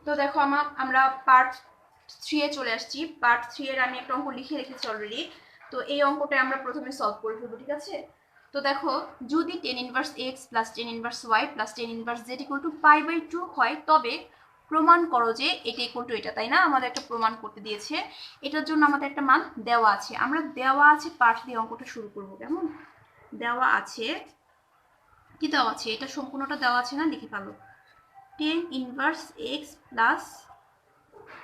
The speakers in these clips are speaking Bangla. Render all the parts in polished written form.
তো দেখো আমরা পার্ট 3 এ চলে আসছি। পার্ট 3 এর আমি একটা অঙ্ক লিখে রেখেছি অলরেডি। তো এই অঙ্কটা আমরা প্রথমে সলভ করে ফেলবো, ঠিক আছে? তো দেখো, যদি tan inverse x plus tan inverse y plus tan inverse z equal to π/2 হয়, তবে প্রমাণ করো যে এটা ইকুয়াল টু এটা, তাই না? আমাদের একটা প্রমাণ করতে দিয়েছে, এটার জন্য আমাদের একটা মান দেওয়া আছে। আমরা দেওয়া আছে পার্ট দিয়ে অঙ্কটা শুরু করবো। কেমন? দেওয়া আছে, কি দেওয়া আছে? এটা সম্পূর্ণটা দেওয়া আছে না, লিখে ফেলো। tan inverse x plus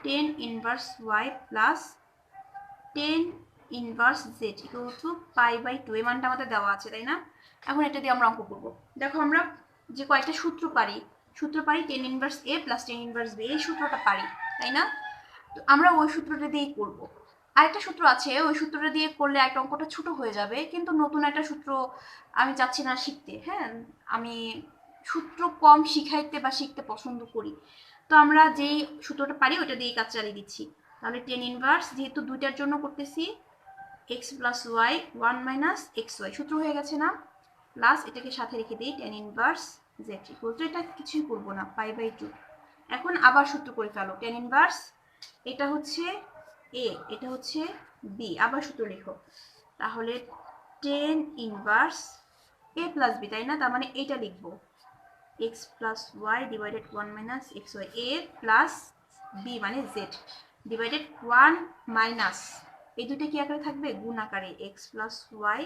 tan inverse y plus tan inverse z equal to π/2, এই মানটা আমাদের দেওয়া আছে, তাই না? এখন এটা দিয়ে আমরা অঙ্ক করব। দেখো, আমরা যে কয়েকটা সূত্র পারি tan inverse a plus tan inverse b, এই সূত্রটা পারি, তাই না? তো আমরা ওই সূত্রটা দিয়েই করব। আরেকটা সূত্র আছে, ওই সূত্রটা দিয়ে করলে একটা অঙ্কটা ছোট হয়ে যাবে, কিন্তু নতুন একটা সূত্র আমি চাচ্ছি না শিখতে। হ্যাঁ, আমি সূত্র কম শিখাইতে বা শিখতে পছন্দ করি। তো আমরা যেই সূত্রটা পারি ওটা দিয়ে কাজ চালিয়ে দিচ্ছি। তাহলে tan ইনভার্স, যেহেতু দুইটার জন্য করতেছি, x plus Y 1 minus X Y, সূত্র হয়ে গেছে না? প্লাস এটাকে সাথে রেখে দিই tan inverse z equal two, এটা কিছুই করবো না, π/2। এখন আবার সূত্র করে ফেলো। tan ইনভার্স, এটা হচ্ছে a, এটা হচ্ছে b, আবার সূত্র লিখো। তাহলে tan inverse a plus b, তাই না? তার মানে এটা লিখবো x plus Y divided 1 minus X Y, a plus b মানে z ডিভাইডেড 1 মাইনাস, এই দুটো কি আকারে থাকবে? গুণ আকারে, x plus Y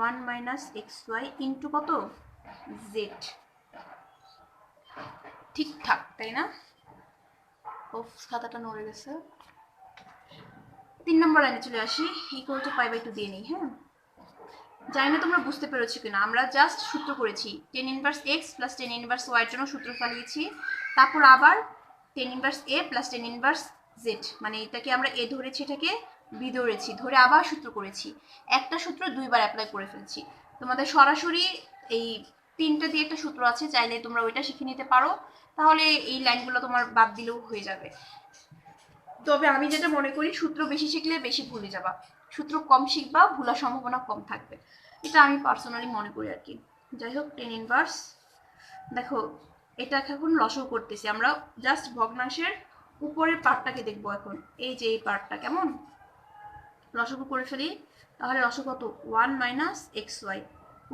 1 minus X Y into কত? z। ঠিকঠাক, তাই না? খাতাটা নড়ে গেছে। 3 নম্বর লাইনে চলে আসি, ইকুয়াল টু π/2 দিয়ে নিই। হ্যাঁ, জানি না তোমরা বুঝতে পেরেছো কিনা। আমরা জাস্ট সূত্র করেছি, tan inverse x plus tan inverse y এর জন্য সূত্র ফেলিয়েছি, তারপর আবার tan inverse a plus tan inverse z, মানে এটাকে আমরা a ধরেছি, এটাকে b ধরেছি, ধরে আবার সূত্র করেছি। একটা সূত্র দুইবার অ্যাপ্লাই করে ফেলছি। তোমাদের সরাসরি এই 3টা দিয়ে একটা সূত্র আছে, চাইলে তোমরা ওইটা শিখে নিতে পারো, তাহলে এই লাইনগুলো তোমার বাদ দিলেও হয়ে যাবে। তবে আমি যেটা মনে করি, সূত্র বেশি শিখলে বেশি ভুলে যাবা, সূত্র কম শিখবা, ভুলার সম্ভাবনা কম থাকবে, এটা আমি পার্সোনালি মনে করি আর কি। যাই হোক, tan ইনভার্স, দেখো এটা এখন লসও করতেছি আমরা, জাস্ট ভগ্নাংশের উপরের পার্টটাকে দেখবো এখন। এই যে এই পার্টটা, কেমন? লসগু করে ফেলি। তাহলে লসগু কত? 1 মাইনাস এক্স ওয়াই,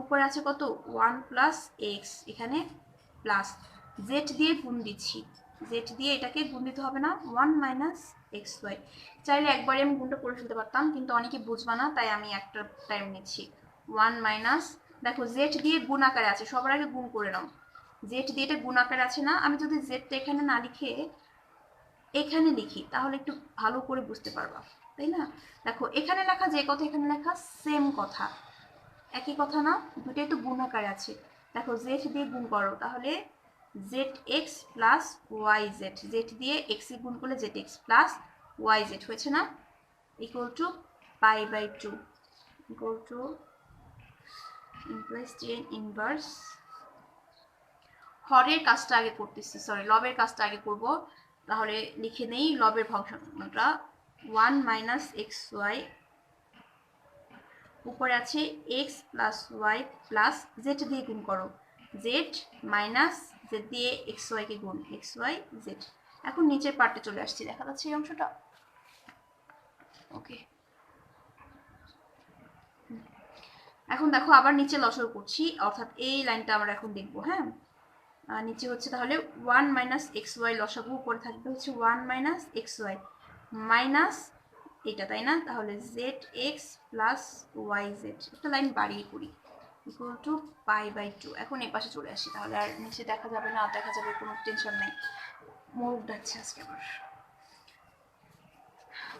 উপরে আছে কত? 1 প্লাস এক্স, এখানে প্লাস z দিয়ে গুণ দিচ্ছি, z দিয়ে এটাকে গুণ দিতে হবে না, 1 মাইনাস এক্স ওয়াই। চাইলে একবারে আমি গুণটা করে ফেলতে পারতাম, কিন্তু অনেকে বুঝবা না, তাই আমি একটা টাইম নিচ্ছি। 1 মাইনাস, দেখো z দিয়ে গুণ আকারে আছে, সবার আগে গুণ করে নাও। z দিয়ে এটা গুণ আকারে আছে না? আমি যদি জেডটা এখানে না লিখে এখানে লিখি, তাহলে একটু ভালো করে বুঝতে পারবা, তাই না? দেখো, এখানে লেখা যে কথা, এখানে লেখা সেম কথা, একই কথা না? দুটোই তো গুণ আকারে আছে। দেখো, জেড দিয়ে গুণ করো, তাহলে Z x plus Y z, z দিয়ে এক্স এ গুণ করলে z x plus Y z হয়েছে না? Equal to π/2, equal to implies tan inverse, হরের কাজটা আগে করতেছি, সরি লবের কাজটা আগে করব। তাহলে লিখে নেই লবের ফাংশনটা, 1 মাইনাস এক্স ওয়াই, উপরে আছে X plus Y plus Z দিয়ে গুণ করো, জেড মাইনাস জেড দিয়ে এক্স ওয়াইকে গুণ, এক্স ওয়াই জেড। এখন নিচের পার্টে চলে আসছি, দেখা যাচ্ছে এই অংশটা? ওকে, এখন দেখো আবার নিচে লসগু করছি, অর্থাৎ এই লাইনটা আমরা এখন দেখবো। হ্যাঁ, নিচে হচ্ছে তাহলে 1 মাইনাস এক্স ওয়াই লসাগু, উপরে থাকবে হচ্ছে 1 মাইনাস এক্স ওয়াই মাইনাস এটা, তাই না? তাহলে Z x plus Y Z, একটা লাইন বাড়িয়ে করি, ইকুয়াল টু π/2। এখন এই পাশে চলে আসি, তাহলে আর নিচে দেখা যাবে না, দেখা যাবে, কোনো টেনশন নেই। মুখ ডাকছে আজকে আবার।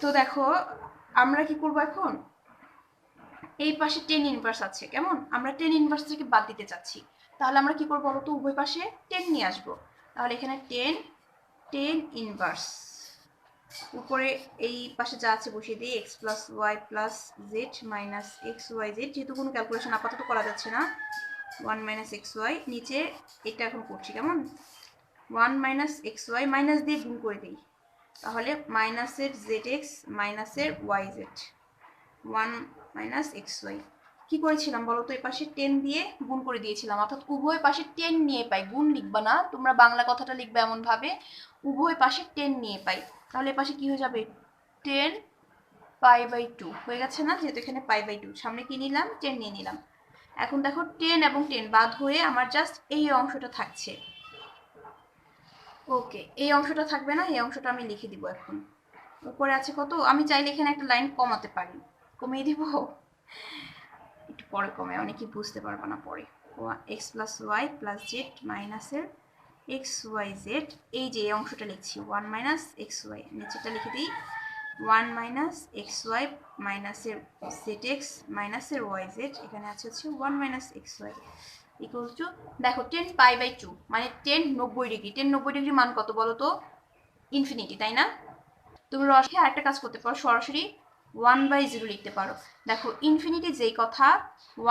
তো দেখো, আমরা কি করব এখন? এই পাশে tan ইনভার্স আছে, কেমন? আমরা tan ইনভার্স থেকে বাদ দিতে চাচ্ছি, তাহলে আমরা কি করব বলো তো? উভয় পাশে tan নিয়ে আসবো। তাহলে এখানে tan ইনভার্স, উপরে এই পাশে যা আছে বসিয়ে দিই, x plus Y plus Z minus X Y Z, যেহেতু কোনো ক্যালকুলেশন আপাতত করা যাচ্ছে না, 1 মাইনাস এক্স ওয়াই, নিচে এটা এখন করছি, কেমন? 1 মাইনাস এক্স ওয়াই, মাইনাস দিয়ে গুণ করে দিই, তাহলে মাইনাসের জেড এক্স মাইনাসের Y Z, 1 minus X Y কি করেছিলাম বলো তো, এই পাশে 10 দিয়ে গুণ করে দিয়েছিলাম, অর্থাৎ উভয় পাশে 10 নিয়ে পাই। গুণ লিখবা না তোমরা, বাংলা কথাটা লিখবে এমন ভাবে উভয় পাশে 10 নিয়ে পাই। তাহলে এই পাশে কি হয়ে যাবে, 10 π/2 হয়ে গেছে না, যেহেতু এখানে π/2 সামনে কি নিলাম, 10 নিয়ে নিলাম। এখন দেখো 10 এবং 10 বাদ হয়ে আমার জাস্ট এই অংশটা থাকছে। ওকে, এই অংশটা থাকবে না, এই অংশটা আমি লিখে দিব। এখন উপরে আছে কত, আমি চাইলে এখানে একটা লাইন কমাতে পারি, কমিয়ে দিব, একটু পরে কমে, অনেকেই বুঝতে পারবে না পরে। X plus Y plus Z মাইনাসের এক্স ওয়াই জেড, এই যে এই অংশটা লিখছি 1 মাইনাস এক্স ওয়াই, নিচেটা লিখে দিই 1 মাইনাস এক্স ওয়াই মাইনাসের জেড এক্স মাইনাসের ওয়াই জেড, এখানে আছে হচ্ছে 1 minus X Y equal to, দেখো 10 π/2 মানে 10 90 ডিগ্রি। 10 90 ডিগ্রি মান কত বলো তো, ইনফিনিটি, তাই না? তুমি রসে আরেকটা কাজ করতে পারো, সরাসরি 1/0 লিখতে পারো। দেখো ইনফিনিটি যেই কথা,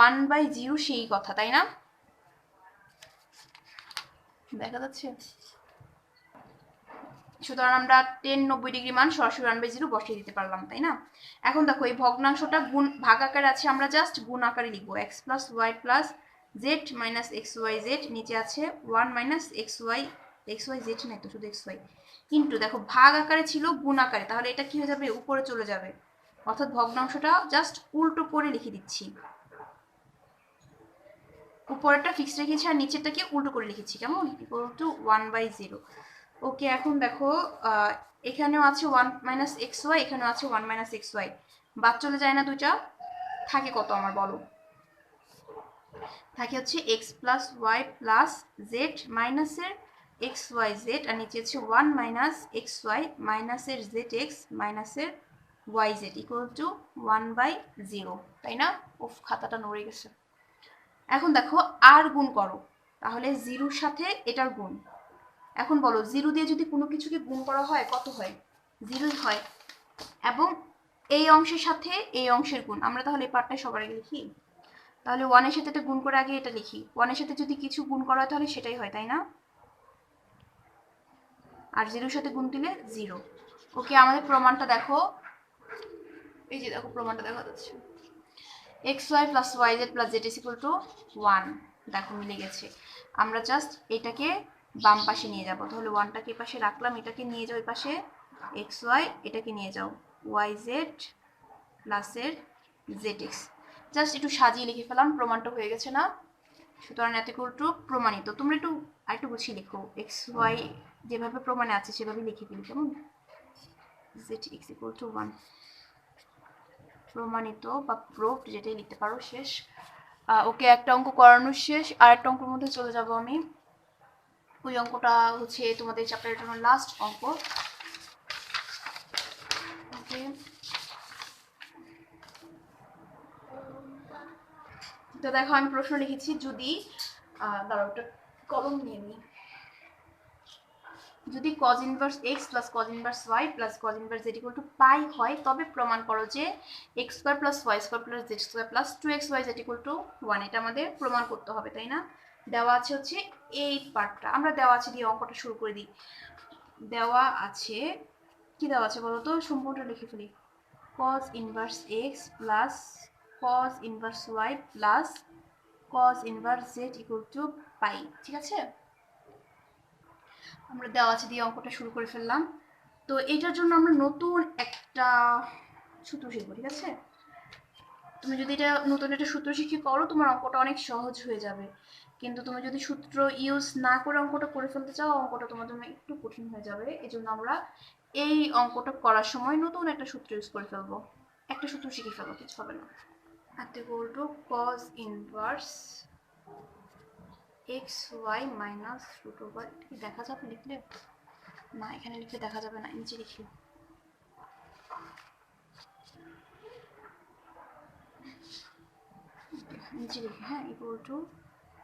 1/0 সেই কথা, তাই না? দেখা যাচ্ছে? সুতরাং আমরা 10 90 ডিগ্রি মান সরাসরি 1/0 বসিয়ে দিতে পারলাম, তাই না? এখন দেখো এই ভগ্নাংশটা গুণ ভাগ আকারে আছে, আমরা জাস্ট গুণ আকারে লিখবো, X plus Y plus Z minus X Y Z, নিচে আছে 1 মাইনাস এক্স ওয়াই জেড নাই তো, শুধু এক্স ওয়াই, কিন্তু দেখো ভাগ আকারে ছিল গুণ আকারে, তাহলে এটা কি হয়ে যাবে, উপরে চলে যাবে, অর্থাৎ ভগ্নাংশটা জাস্ট উল্টো করে লিখে দিচ্ছি। উপরেরটা ফিক্সড রেখেছি আর নিচেরটাকে উল্টো করে লিখেছি, কেমন, ইকুয়াল টু 1/0। ওকে, এখন দেখো এখানেও আছে 1 মাইনাস এক্স ওয়াই, এখানেও আছে 1 মাইনাস এক্স ওয়াই, বাদ চলে যায় না দুইটা, থাকে কত আমার বলো, থাকে হচ্ছে X plus Y plus Z মাইনাসের এক্স ওয়াই জেড, আর নিচে হচ্ছে 1 মাইনাস এক্স ওয়াই মাইনাসের জেড এক্স মাইনাসের ওয়াই জেড ইকুয়াল টু 1/0, তাই না? ওফ, খাতাটা নড়ে গেছে। এখন দেখো আর গুণ করো, তাহলে 0-র সাথে এটার গুণ। এখন বলো 0 দিয়ে যদি কোনো কিছুকে গুণ করা হয় কত হয়, 0 হয়, এবং এই অংশের সাথে এই অংশের গুণ, আমরা তাহলে এই পার্টটাই সবার আগে লিখি। তাহলে 1 এর সাথে এটা গুণ করে আগে এটা লিখি, 1 এর সাথে যদি কিছু গুণ করা হয় তাহলে সেটাই হয়, তাই না? আর 0-র সাথে গুণ দিলে 0। ওকে, আমাদের প্রমাণটা দেখো, এই যে দেখো প্রমাণটা দেখা যাচ্ছে, X Y plus Y Z plus Z is equal to 1, দেখো মিলে গেছে। আমরা জাস্ট এটাকে বাম পাশে নিয়ে যাব, তাহলে 1টাকে এই পাশে রাখলাম, এটাকে নিয়ে যাও এই পাশে, এক্স ওয়াই এটাকে নিয়ে যাও ওয়াই জেড প্লাসের জেড এক্স, জাস্ট একটু সাজিয়ে লিখে ফেলাম, প্রমাণটা হয়ে গেছে না? সুতরাং এত ইকুয়াল টু প্রমাণিত। তোমরা একটু আরেকটু গুছিয়ে লিখো, এক্স ওয়াই যেভাবে প্রমাণে আছে সেভাবে লিখে ফেলি, কেমন, জেড এক্স ইকুয়াল টু 1, প্রমাণিত বা প্রুফড যেটাই লিখতে পারো, শেষ। ওকে, একটা অঙ্ক করানো শেষ, আর একটা অঙ্কের মধ্যে চলে যাব আমি। ওই অঙ্কটা হচ্ছে তোমাদের চ্যাপ্টারের জন্য লাস্ট অঙ্ক। ওকে, তো দেখো আমি প্রশ্ন লিখেছি, যদি দাঁড়াও একটা কলম নিয়ে নিই, যদি cos inverse x plus cos inverse y plus cos inverse z equal to pi হয়, তবে প্রমাণ করো যে x square plus y square plus z square plus 2xyz equal to 1, এটা আমাদের প্রমাণ করতে হবে, তাই না? দেওয়া আছে হচ্ছে এই পার্টটা, আমরা দেওয়া আছে দিয়ে অঙ্কটা শুরু করে দিই। দেওয়া আছে, কি দেওয়া আছে বলো তো, সম্পূর্ণটা লিখে ফেলি, cos inverse x plus cos inverse y plus cos inverse z equal to pi, ঠিক আছে? আমরা দেওয়া আছে দিয়ে অঙ্কটা শুরু করে ফেললাম। তো এটার জন্য আমরা নতুন একটা সূত্র শিখবো, ঠিক আছে? তুমি যদি এটা নতুন একটা সূত্র শিখে করো, তোমার অঙ্কটা অনেক সহজ হয়ে যাবে, কিন্তু তুমি যদি সূত্র ইউজ না করে অঙ্কটা করে ফেলতে চাও, অঙ্কটা তোমার জন্য একটু কঠিন হয়ে যাবে। এজন্য আমরা এই অঙ্কটা করার সময় নতুন একটা সূত্র ইউজ করে ফেলবো, একটা সূত্র শিখে ফেলবো, কিছু হবে না। হাতে বলবো cos inverse X Y minus root over, দেখা যাবে লিখলে? না, এখানে লিখলে দেখা যাবে না, নিচে লিখি, নিচে লিখি, হ্যাঁ, ইকুয়াল টু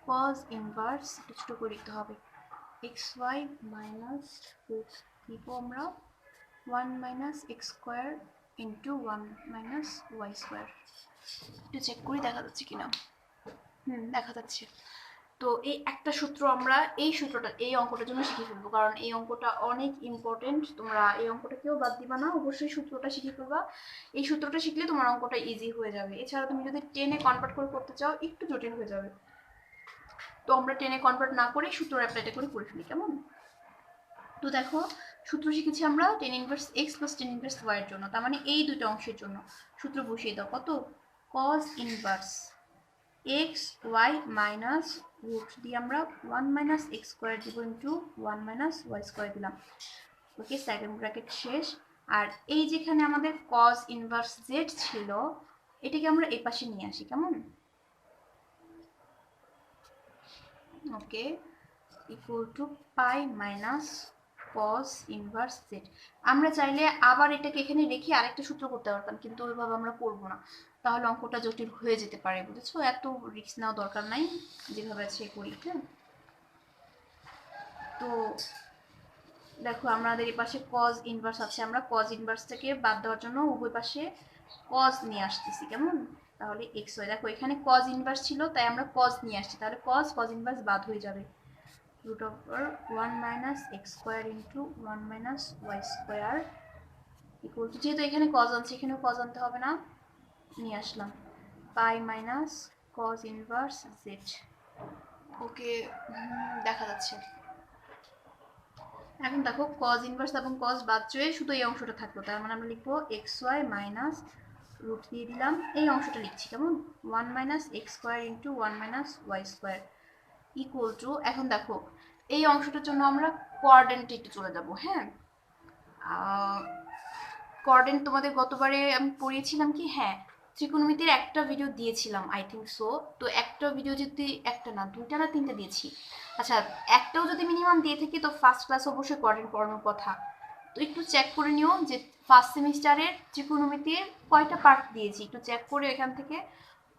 cos ইনভার্স, একটু ছোটো করে লিখতে হবে, এক্স ওয়াই মাইনাস রুট, লিখবো আমরা 1 minus X square into 1 minus Y square, একটু চেক করি দেখা যাচ্ছে কিনা, দেখা যাচ্ছে। তো এই একটা সূত্র আমরা এই সূত্রটা এই অঙ্কটার জন্য শিখে ফেলবো, কারণ এই অঙ্কটা অনেক ইম্পর্টেন্ট। তোমরা এই অঙ্কটা কেউ বাদ দিবা না, অবশ্যই সূত্রটা শিখে ফেলবা। এই সূত্রটা শিখলে তোমার অঙ্কটা ইজি হয়ে যাবে। এছাড়া তুমি যদি 10-এ কনভার্ট করে করতে চাও একটু জটিল হয়ে যাবে। তো আমরা 10-এ কনভার্ট না করে সূত্র অ্যাপ্লাইটা করে ফেলি, কেমন? তো দেখো সূত্র শিখেছি আমরা tan inverse x plus tan inverse y এর জন্য, তার মানে এই দুটো অংশের জন্য সূত্র বসিয়ে দাও। কত? cos inverse x y minus root দিয়ে আমরা 1 মাইনাস x স্কয়ার দিব ইনটু 1 মাইনাস y স্কয়ার দিলাম। ওকে, সেকেন্ড ব্র্যাকেট শেষ। আর এই যেখানে আমাদের cos ইনভার্স z ছিল, এটাকে আমরা এই পাশে নিয়ে আসি, কেমন? Okay, equal to pi minus cos inverse z। আমরা চাইলে আবার এটাকে এখানে রেখে আরেকটা সূত্র করতে পারতাম, কিন্তু ওইভাবে আমরা করব না, তাহলে অঙ্কটা জটিল হয়ে যেতে পারে, বুঝেছো? এত রিস্ক নেওয়া দরকার নাই, যেভাবে আছে করি। হ্যাঁ, তো দেখো আমাদের এই পাশে cos ইনভার্স আছে, আমরা cos ইনভার্স থেকে বাদ দেওয়ার জন্য উভয় পাশে cos নিয়ে আসতেছি, কেমন? তাহলে x হয়, দেখো এখানে cos ইনভার্স ছিল তাই আমরা cos নিয়ে আসছি, তাহলে cos ইনভার্স বাদ হয়ে যাবে। root over 1 minus x square into 1 minus y square equal to, যেহেতু এখানে cos আছে এখানেও cos আনতে হবে না, নিয়ে আসলাম পাই মাইনাস cos ইনভার্স z। ওকে, দেখা যাচ্ছে। এখন দেখো cos ইনভার্স এবং cos বাদ চয়ে শুধু এই অংশটা থাকলো, তার মানে আমরা লিখবো xy মাইনাস রুট দিয়ে দিলাম, এই অংশটা লিখছি, কেমন? 1 minus x square into 1 minus y square equal to, এখন দেখো এই অংশটার জন্য আমরা কোঅর্ডিনেটে একটু চলে যাব। হ্যাঁ, কোঅর্ডিনেট তোমাদের গতবারে আমি পড়িয়েছিলাম কি? হ্যাঁ, ত্রিকোণমিতির একটা ভিডিও দিয়েছিলাম, আই থিঙ্ক সো। তো একটা ভিডিও যদি একটা না দুইটা না তিনটা দিয়েছি, আচ্ছা একটাও যদি মিনিমাম দিয়ে থাকি তো ফার্স্ট ক্লাস অবশ্যই কোঅর্ডিনেট পড়ানোর কথা। তো একটু চেক করে নিও যে ফার্স্ট সেমিস্টারের ত্রিকোণমিতির কয়টা পার্ট দিয়েছি, একটু চেক করে এখান থেকে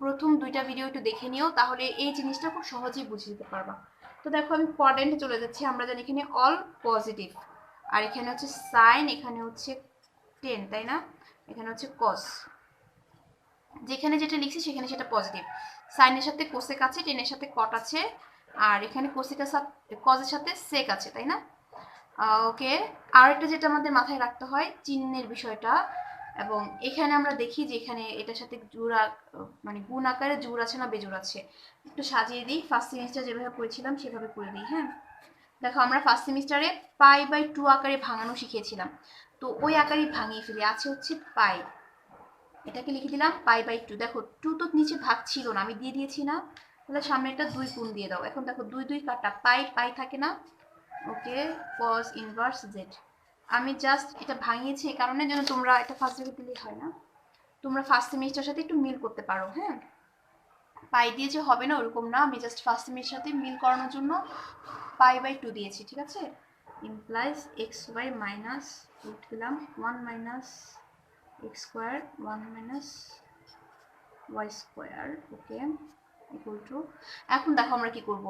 প্রথম দুইটা ভিডিও একটু দেখে নিও, তাহলে এই জিনিসটা খুব সহজেই বুঝে নিতে পারবা। তো দেখো আমি কোঅর্ডিনেটে চলে যাচ্ছি, আমরা জানি এখানে অল পজিটিভ, আর এখানে হচ্ছে সাইন, এখানে হচ্ছে 10, তাই না? এখানে হচ্ছে cos, যেখানে যেটা লিখছি সেখানে সেটা পজিটিভ। সাইনের সাথে কোসেক আছে, টেনের সাথে কট আছে, আর এখানে কোসেকের সাথে কজের সাথে সেক আছে, তাই না? ওকে, আর একটা যেটা আমাদের মাথায় রাখতে হয় চিহ্নের বিষয়টা, এবং এখানে আমরা দেখি যে এখানে এটার সাথে জোড়া মানে গুণ আকারে জোড় আছে না বেজোড় আছে, একটু সাজিয়ে দিই। ফার্স্ট সেমিস্টার যেভাবে পড়েছিলাম সেভাবে করে দিই। হ্যাঁ, দেখো আমরা ফার্স্ট সেমিস্টারে পাই/2 আকারে ভাঙানো শিখিয়েছিলাম, তো ওই আকারেই ভাঙিয়ে ফেলি, আছে হচ্ছে পাই, এটাকে লিখে দিলাম পাই/2। দেখো 2 তো নিচে ভাগ ছিল না, আমি দিয়ে দিয়েছি না, তাহলে সামনে একটা 2 গুণ দিয়ে দাও। এখন দেখো 2 2 কাটা, পাই পাই থাকে না। ওকে, cos ইনভার্স z। আমি জাস্ট এটা ভাঙিয়েছি এই কারণে যেন তোমরা এটা ফার্স্ট দিকে দিলে হয় না, তোমরা ফার্স্ট সেমিস্টারের সাথে একটু মিল করতে পারো। হ্যাঁ, পাই দিয়ে যে হবে না ওরকম না, আমি জাস্ট ফার্স্ট সেমিস্টারের সাথে মিল করানোর জন্য পাই/2 দিয়েছি, ঠিক আছে? ইমপ্লাইজ xy মাইনাস রুট দিলাম 1 minus x square 1 minus y square. ওকে, ইকুয়াল টু, এখন দেখো আমরা কি করব।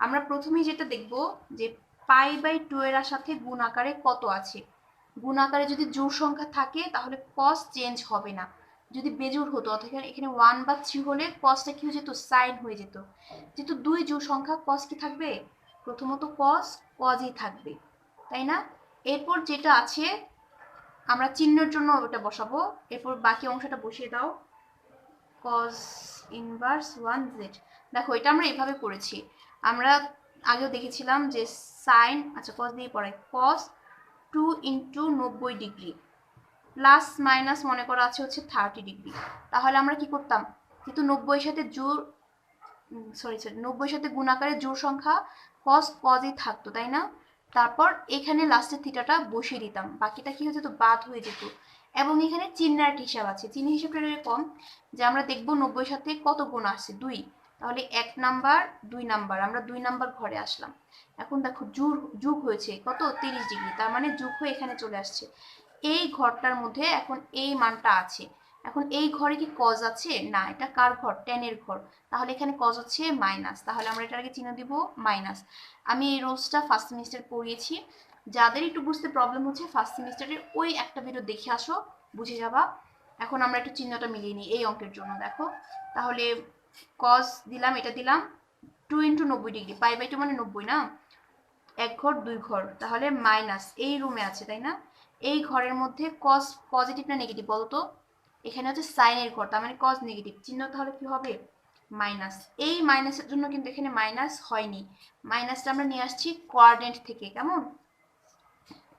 আমরা প্রথমেই যেটা দেখব যে পাই/2 এর সাথে গুণ আকারে কত আছে। গুণ আকারে যদি জোড় সংখ্যা থাকে তাহলে cos চেঞ্জ হবে না, যদি বেজোড় হতো অথবা এখানে 1 বা 3 হলে cosটা কি হয়ে যেত? সাইন হয়ে যেত। যেহেতু দুই জোড় সংখ্যা, cos কি থাকবে? প্রথমত cosই থাকবে, তাই না? এরপর যেটা আছে আমরা চিহ্নের জন্য ওটা বসাবো, এরপর বাকি অংশটা বসিয়ে দাও cos ইনভার্স 1z। দেখো এটা আমরা এভাবে করেছি, আমরা আগেও দেখেছিলাম যে সাইন, আচ্ছা cos দিয়ে পড়াই, cos 2 into 90 degree plus minus মনে করা আছে হচ্ছে 30 ডিগ্রি। তাহলে আমরা কি করতাম, যেহেতু 90 এর সাথে জোড় সরি 90 এর সাথে গুণ আকারে জোড় সংখ্যা cosই থাকতো, তাই না? তারপর এখানে লাস্টের থিটাটা বসিয়ে দিতাম, বাকিটা কি হয়ে যেত? বাদ হয়ে যেত। এবং এখানে চিহ্নের একটা হিসাব আছে, চিহ্নের হিসাবটা এরকম যে আমরা দেখব 90 এর সাথে কত গুণ আসছে 2, তাহলে 1 নাম্বার 2 নাম্বার, আমরা 2 নাম্বার ঘরে আসলাম। এখন দেখো যোগ হয়েছে কত? 30 ডিগ্রি, তার মানে যোগ হয়ে এখানে চলে আসছে। এই ঘরটার মধ্যে এখন এই মানটা আছে। এখন এই ঘরে কি cos আছে? না, এটা কার ঘর? tan এর ঘর, তাহলে এখানে cos হচ্ছে মাইনাস, তাহলে আমরা এটার আগে চিহ্ন দিব মাইনাস। আমি এই রোলসটা ফার্স্ট সেমিস্টার পড়িয়েছি, যাদের একটু বুঝতে প্রবলেম হচ্ছে ফার্স্ট সেমিস্টারের ওই একটা ভিডিও দেখে আসো, বুঝে যাবা। এখন আমরা একটু চিহ্নটা মিলিয়ে নিই এই অঙ্কের জন্য। দেখো তাহলে cos দিলাম, এটা দিলাম 2 × 90 ডিগ্রি, π/2 মানে 90 না, এক ঘর দুই ঘর, তাহলে মাইনাস এই রুমে আছে তাই না, এই ঘরের মধ্যে কস পজিটিভ না নেগেটিভ বলো তো, এখানে হচ্ছে সাইনের ঘর, তার মানে কস নেগেটিভ চিহ্ন, তাহলে কি হবে মাইনাস। এই মাইনাসের জন্য কিন্তু এখানে মাইনাস হয়নি, মাইনাসটা আমরা নিয়ে আসছি কোঅর্ডিনেট থেকে, কেমন,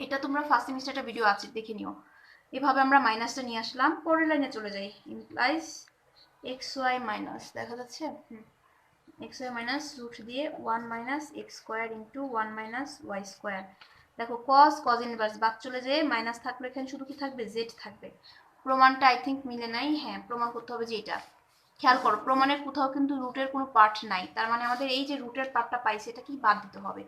এটা তোমরা ফার্স্ট সেমিস্টারটা ভিডিও আছে দেখে নিও। এভাবে আমরা মাইনাসটা নিয়ে আসলাম, পরের লাইনে চলে যাই, ইমপ্লাইজ এক্স ওয়াই মাইনাস, দেখা যাচ্ছে এক্স ওয়াই মাইনাস রুট দিয়ে 1 minus X square into 1 minus Y square. দেখো কজ ইনভার্স বাদ চলে যেয়ে মাইনাস থাকলে এখানে শুধু কি থাকবে, জেড থাকবে। প্রমাণটা আই থিঙ্ক মিলে নাই, হ্যাঁ প্রমাণ করতে হবে যে এটা, খেয়াল করো প্রমাণের কোথাও কিন্তু রুটের কোনো পার্ট নাই, তার মানে আমাদের এই যে রুটের পার্টটা পাইছে এটা কি বাদ দিতে হবে।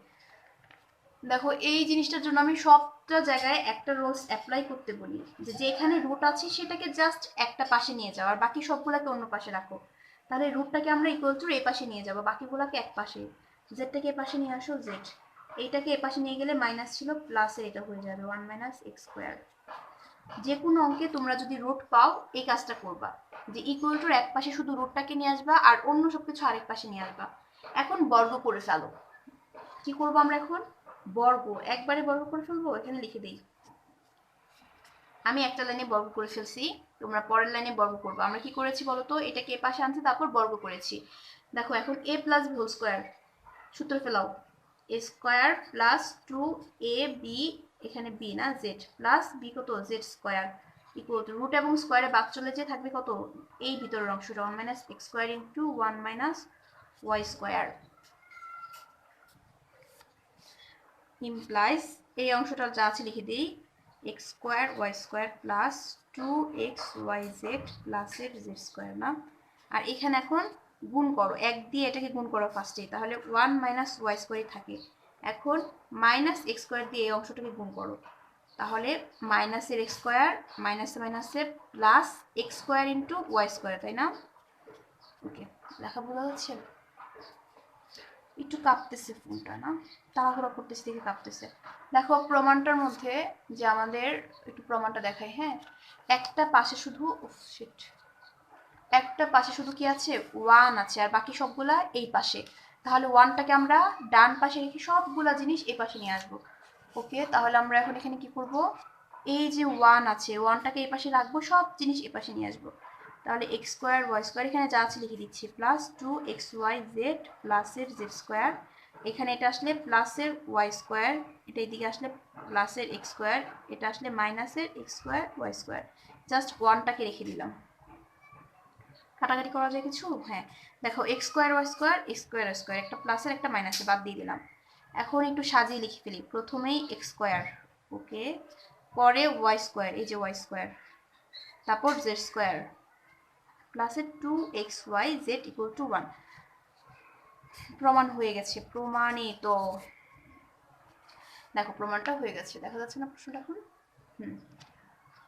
দেখো এই জিনিসটার জন্য আমি সবটা জায়গায় একটা রুলস অ্যাপ্লাই করতে বলি, যে যেখানে রুট আছে সেটাকে জাস্ট একটা পাশে নিয়ে যাও, আর বাকি সবগুলোকে অন্য পাশে রাখো, তাহলে রুটটাকে আমরা ইকুয়াল টু এ পাশে নিয়ে যাবো, বাকিগুলোকে এক পাশে, জেডটাকে এ পাশে নিয়ে আসো জেড, এইটাকে এ পাশে নিয়ে গেলে মাইনাস ছিল প্লাসে এটা হয়ে যাবে 1 মাইনাস এক্স স্কোয়ার। যে কোনো অঙ্কে তোমরা যদি রুট পাও এই কাজটা করবা, যে ইকুয়াল টুর এক পাশে শুধু রুটটাকে নিয়ে আসবা আর অন্য সবকিছু আরেক পাশে নিয়ে আসবা। এখন বর্গ করে ফেলো, কি করবো আমরা এখন, বর্গ একবারে বর্গ করে ফেলবো, এখানে লিখে দিই, আমি একটা লাইনে বর্গ করে ফেলছি, তোমরা পরের লাইনে বর্গ করবো। আমরা কি করেছি বলতো, এটাকে এ পাশে আনছি তারপর বর্গ করেছি। দেখো এখন a plus B whole square, সূত্র ফেলাও, a স্কোয়ার প্লাস 2ab, এখানে b না z, প্লাস b কত z square equal to root এবং স্কোয়ারে বাদ চলে যে থাকবে কত, এই ভিতরের অংশটা 1 minus X square into 1 minus Y square, implies এই অংশটা যা আছে লিখে দিই, X square Y square plus 2xyz plus এর জেড স্কোয়ার না, আর এখানে এখন গুণ করো, এক দিয়ে এটাকে গুণ করো ফার্স্টে, তাহলে 1 মাইনাস ওয়াই স্কোয়ারই থাকে, এখন মাইনাস এক্স স্কোয়ার দিয়ে এই অংশটাকে গুণ করো, তাহলে মাইনাসের এক্স স্কোয়ার মাইনাসে মাইনাসে plus X square into Y square, তাই না, ওকে লেখা বোঝা যাচ্ছে, একটু কাঁপতেছে ফোনটা না, তাড়াহুড়ো করতেছে দেখে কাঁপতেছে। দেখো প্রমাণটার মধ্যে যে আমাদের একটু প্রমাণটা দেখাই, হ্যাঁ একটা পাশে শুধু একটা পাশে শুধু কি আছে 1 আছে, আর বাকি সবগুলা এই পাশে, তাহলে 1টাকে আমরা ডান পাশে রেখে সবগুলা জিনিস এই পাশে নিয়ে আসবো। ওকে তাহলে আমরা এখন এখানে কি করব, এই যে 1 আছে 1টাকে এই পাশে রাখবো, সব জিনিস এই পাশে নিয়ে আসবো, তাহলে এক্স স্কোয়ার ওয়াই স্কোয়ার এখানে যা আছে লিখে দিচ্ছি, প্লাস 2xyz প্লাসের জেড স্কোয়ার, এখানে এটা আসলে প্লাসের ওয়াই স্কোয়ার, এটা এইদিকে আসলে প্লাসের এক্স স্কোয়ার, এটা আসলে মাইনাসের x square Y square, just 1টাকে রেখে দিলাম, কাটাকাটি করা যায় কিছু, হ্যাঁ দেখো x square Y square x square Y square, একটা প্লাসের একটা মাইনাসে বাদ দিয়ে দিলাম, এখন একটু সাজিয়ে লিখে ফেলি, প্রথমেই এক্স স্কোয়ার, ওকে পরে ওয়াই স্কোয়ার, এই যে ওয়াই স্কোয়ার, তারপর জেড স্কোয়ার প্লাসের 2xyz ইকুয়াল টু 1, প্রমাণ হয়ে গেছে, প্রমাণিত, দেখো প্রমাণটা হয়ে গেছে, দেখা যাচ্ছে না প্রশ্নটা এখন,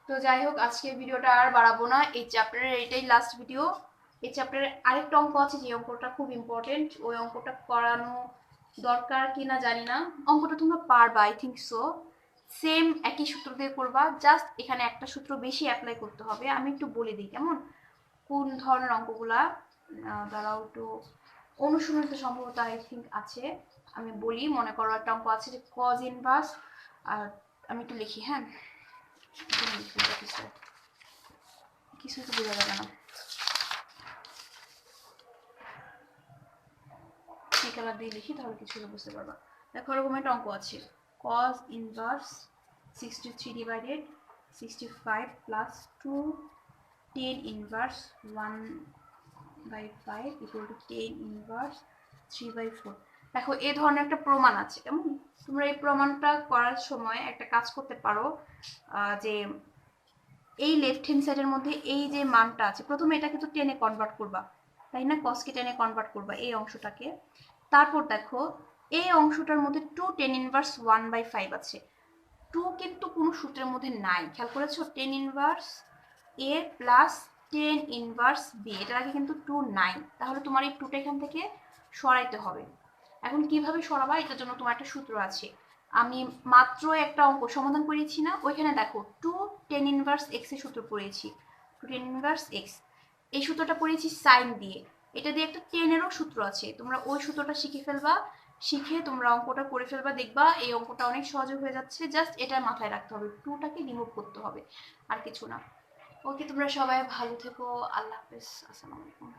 তো যাই হোক আজকের ভিডিওটা আর বাড়াবো না, এই চ্যাপ্টারের এটাই লাস্ট ভিডিও। এই চ্যাপ্টারে আরেকটা অঙ্ক আছে যে অঙ্কটা খুব ইম্পর্টেন্ট, ওই অঙ্কটা করানো দরকার কিনা জানি না, অঙ্কটা তোমরা পারবা আই থিঙ্ক সো, সেম একই সূত্র দিয়ে করবা, জাস্ট এখানে একটা সূত্র বেশি অ্যাপ্লাই করতে হবে, আমি একটু বলে দিই কেমন, কোন ধরনের অঙ্কগুলা, দাঁড়াও একটু, অনুশীলনীতে সম্ভবত আই থিঙ্ক আছে, আমি বলি, মনে করো একটা অঙ্ক আছে যে কজ ইনভার্স, আর আমি একটু লিখি, হ্যাঁ কিছু তো বোঝা যাবে না, কি কালার দিয়ে লিখি তাহলে কিছু বুঝতে পারবা। দেখো এরকম একটা অঙ্ক আছে, cos inverse 63 divided 65 plus 2 10 inverse 1/5 equal to 10 inverse 3/4। দেখো এই ধরনের একটা প্রমাণ আছে, কেমন, তোমরা এই প্রমাণটা করার সময় একটা কাজ করতে পারো, যে এই লেফট হ্যান্ড সাইডের মধ্যে এই যে মানটা আছে, প্রথমে এটাকে তো টেনে কনভার্ট করবা, তাই না, কসকে টেনে কনভার্ট করবা এই অংশটাকে, তারপর দেখো এই অংশটার মধ্যে 2 10 ইনভার্স 1/5 আছে, 2 কিন্তু কোনো সূত্রের মধ্যে নাই, খেয়াল করেছো, 10 inverse a plus 10 inverse b, এটার আগে কিন্তু 2 নাই, তাহলে তোমার এই 2টা এখান থেকে সরাইতে হবে। এখন কিভাবে সরাবা, এটার জন্য তোমার একটা সূত্র আছে, আমি মাত্র একটা অঙ্ক সমাধান করেছি না, ওইখানে দেখো 2 10 ইনভার্স x এর সূত্র পড়েছি, 2 10 ইনভার্স x, এই সূত্রটা পড়েছি সাইন দিয়ে, এটা দিয়ে একটা টেনেরও সূত্র আছে, তোমরা ওই সূত্রটা শিখে ফেলবা, শিখে তোমরা অঙ্কটা করে ফেলবা, দেখবা এই অঙ্কটা অনেক সহজে হয়ে যাচ্ছে। জাস্ট এটা মাথায় রাখতে হবে, টুটাকে রিমুভ করতে হবে, আর কিছু না। ওকে, তোমরা সবাই ভালো থেকো, আল্লাহ হাফেজ, আসসালামু আলাইকুম।